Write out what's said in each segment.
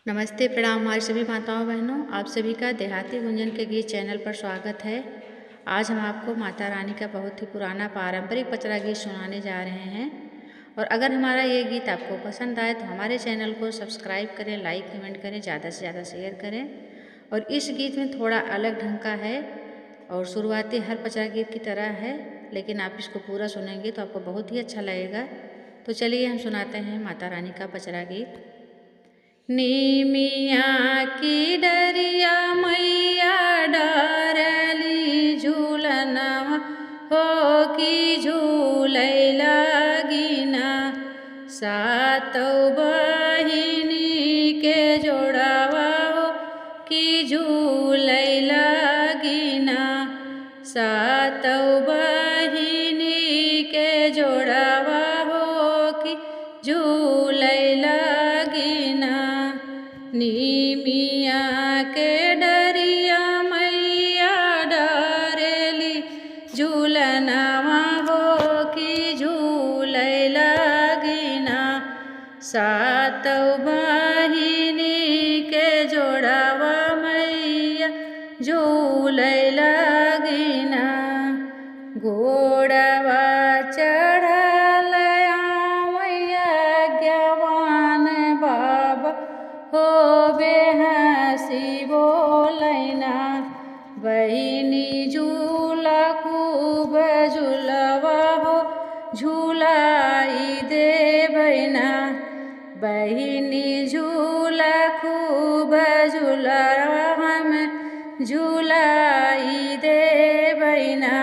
नमस्ते, प्रणाम हमारी सभी माताओं बहनों। आप सभी का देहाती गुंजन के गीत चैनल पर स्वागत है। आज हम आपको माता रानी का बहुत ही पुराना पारंपरिक पचरा गीत सुनाने जा रहे हैं। और अगर हमारा ये गीत आपको पसंद आए तो हमारे चैनल को सब्सक्राइब करें, लाइक कमेंट करें, ज़्यादा से ज़्यादा शेयर करें। और इस गीत में थोड़ा अलग ढंग का है और शुरुआती हर पचरा गीत की तरह है, लेकिन आप इसको पूरा सुनेंगे तो आपको बहुत ही अच्छा लगेगा। तो चलिए हम सुनाते हैं माता रानी का पचरा गीत। नीमिया की डरिया मैया डारली झूलनवा हो की झूलै लागिना। सातौ बहिनी के जोड़ावा हो की झूलै लागिना। सातौ बहिनी के जोड़ावा हो की झूलै लागिना। नीमिया के डरिया मैया डारेली झूलनवा हो की झूलै लागिना। सातौ बहिनी के जोड़ावा मैया झूलै लागिना। घोड़वा चढ़ल मैया ज्ञावान बाबा हो बेहसी बोलैना। बहिनी झूला खूब झूलवा हो झूलाई देबैना। बहिनी झूला खूब झूलवा हम झूलाई देबैना।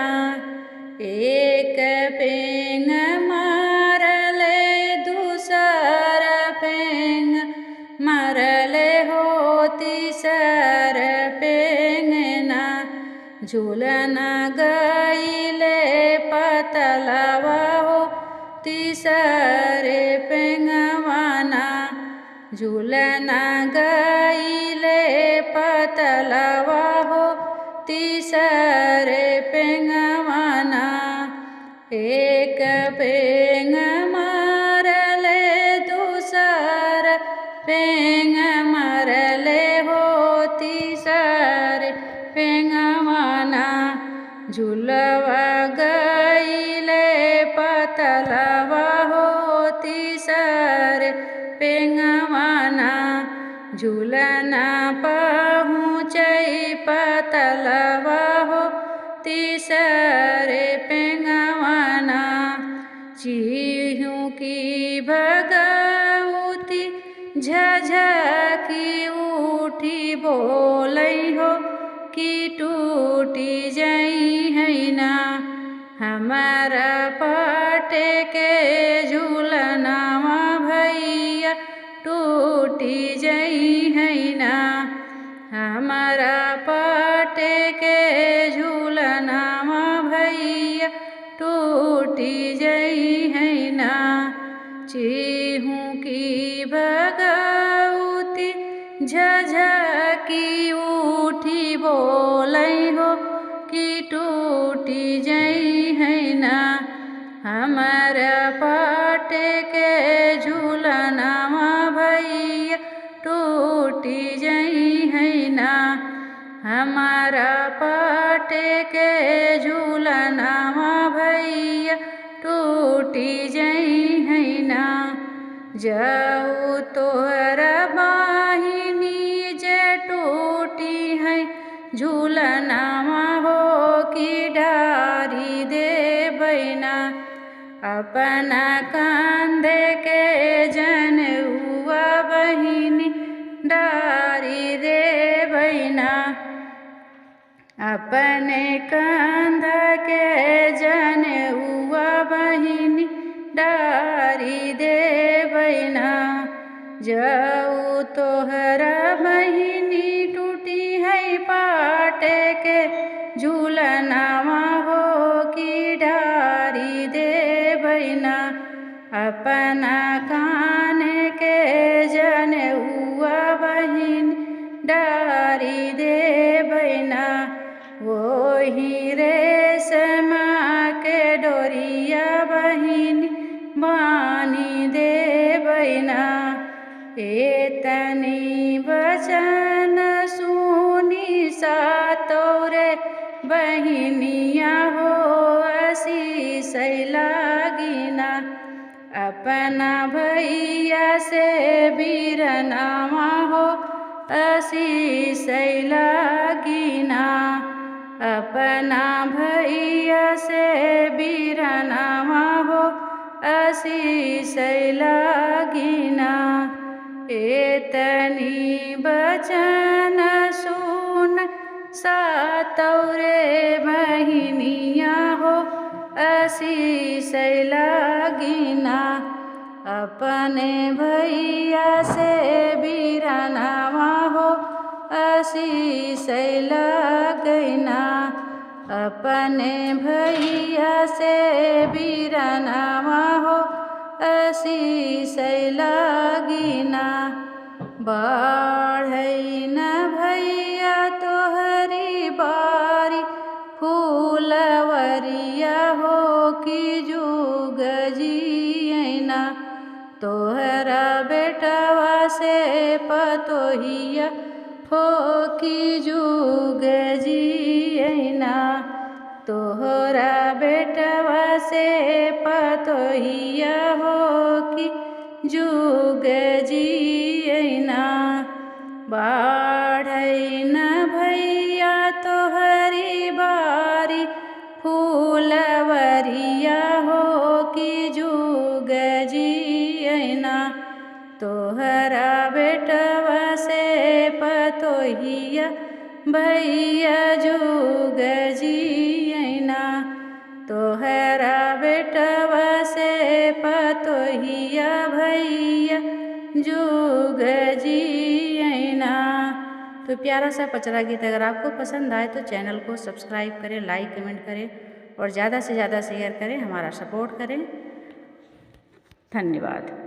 एक पेंग मारले दूसर पेंग मारले हो तीसर पेंगना। झूलना गईले पतलवा हो तीसरे पेंगवाना। झूलना गईले पतलवा हो तीसरे पेंगवाना। एक पेंग मारले दूसर पेंग मारले हो तीसरे पेंगवाना। झूलवा गईले पतलवा हो तीसरे पेंगवाना। झूलना पहुँचै पतलवा हो तीसरे पेंगवाना। चिहू की भगवती झझकी उठी बोलै हो कि टूटी जई हैना। हमारा पटे के झूलनावा भैया टूटी जई हैना। हमारा पटे के झूलनावा भैया टूटी जई हैना। चिहू की भगवती झझकी उठी बोलै हो कि टूटी जई हैना। हमारा पटे के झूलनावा भैया टूटी जई हैना। हमारा पटे के झूलनावा भैया टूटी जई हैना। जाऊ तोहरा बहिनी जे टूटी है झूलनावा हो की डारी देबैना। अपना कंधे के जनेऊआ बहिनी डारी देबैना। अपने कंध के जनेऊआ बहिनी डारी देबैना। जाऊ तोहरा बहिनी टूटी है पाटे के झूलनावा हो की डारी देबैना। अपना कान के जनेऊआ बहिनी डारी देबैना। वही रेशमा के डोरिया बहिनी बानी देबैना। एतनी बचन सुनी सातोरे बहिनिया हो आशीष लागिना। अपना भैया से बीरनामा हो आशीष लागिना। अपना भैया से बीरनामा हो आशीष लागिना। एतनी बचन सुन सातोरे बहिनिया हो आशीष लागिना। अपने भैया से बीरनामा हो आशीष लागिना। अपने भैया से बीरनामा हो आशीष लागिना। बढ़ई न भैया तोहरी बारी फूलवरिया हो कि जुग जियना। तोहरा बेटवा से पतोहिया हो कि जुग जियना। तोहरा बेटवा से पतोहिया हो कि जुग जियना। बढ़ई न भैया तोहरी बारी फूलवरिया हो कि जुग जियना। तोहरा बेटवा से पतोहिया भैया जुग जियना। तोहरा बेटवा से पतोहिया भैया जुग जियना। तो प्यारा सा पचरा गीत अगर आपको पसंद आए तो चैनल को सब्सक्राइब करें, लाइक कमेंट करें और ज़्यादा से ज़्यादा शेयर करें, हमारा सपोर्ट करें। धन्यवाद।